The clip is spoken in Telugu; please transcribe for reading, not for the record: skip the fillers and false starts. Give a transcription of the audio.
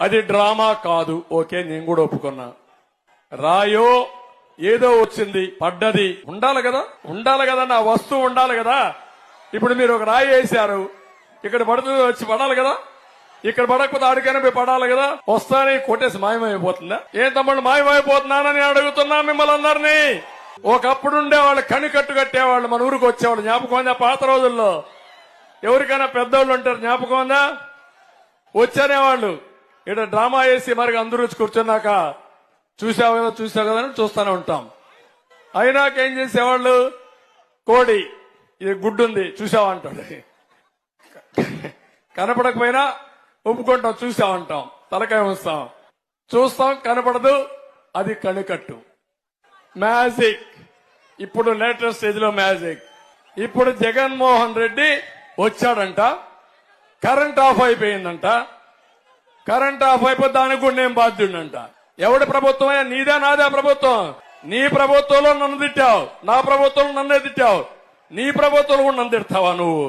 అది డ్రామా కాదు. ఓకే, నేను కూడా ఒప్పుకున్నా. రాయో ఏదో వచ్చింది, పడ్డది, ఉండాలి కదా, నా వస్తువు ఉండాలి కదా. ఇప్పుడు మీరు ఒక రాయి వేశారు, ఇక్కడ పడుతుంది, వచ్చి పడాలి కదా. ఇక్కడ పడకపోతే ఆడికైనా పోయి పడాలి కదా. వస్తానే కొట్టేసి మాయమైపోతుందా? ఏం తమ్ముళ్ళు మాయమైపోతున్నానని అడుగుతున్నా మిమ్మల్ని అందరినీ. ఒకప్పుడు ఉండేవాళ్ళు, కనికట్టు కట్టేవాళ్ళు, మన ఊరికి వచ్చేవాళ్ళు. జ్ఞాపకం ఉందా? పాత రోజుల్లో ఎవరికైనా పెద్దోళ్ళు ఉంటారు, జ్ఞాపకం ఉందా? వచ్చేవాళ్ళు ఇక్కడ డ్రామా వేసి మరి అందరూ వచ్చి కూర్చున్నాక చూసావు కదా అని చూస్తూనే ఉంటాం. అయినాక ఏం చేసేవాళ్ళు, కోడి ఇది గుడ్డు ఉంది చూసావా అంటాడు. కనపడకపోయినా ఒప్పుకుంటాం, చూసామంటాం, తలకాయ ఉంచుతాం, చూస్తాం, కనపడదు, అది కనికట్టు. మ్యాజిక్, ఇప్పుడు లేటెస్ట్ స్టేజ్ లో మ్యాజిక్. ఇప్పుడు జగన్మోహన్ రెడ్డి వచ్చాడంట, కరెంట్ ఆఫ్ అయిపోయిందంట. కరెంట్ ఆఫ్ అయిపోతే దానికి కూడా నేను బాధ్యుడంట. ఎవడి ప్రభుత్వం? నీదే నాదే ప్రభుత్వం. నీ ప్రభుత్వంలో నన్ను తిట్టావు, నా ప్రభుత్వంలో నన్నే తిట్టావు, నీ ప్రభుత్వంలో కూడా నన్ను తిడతావా నువ్వు?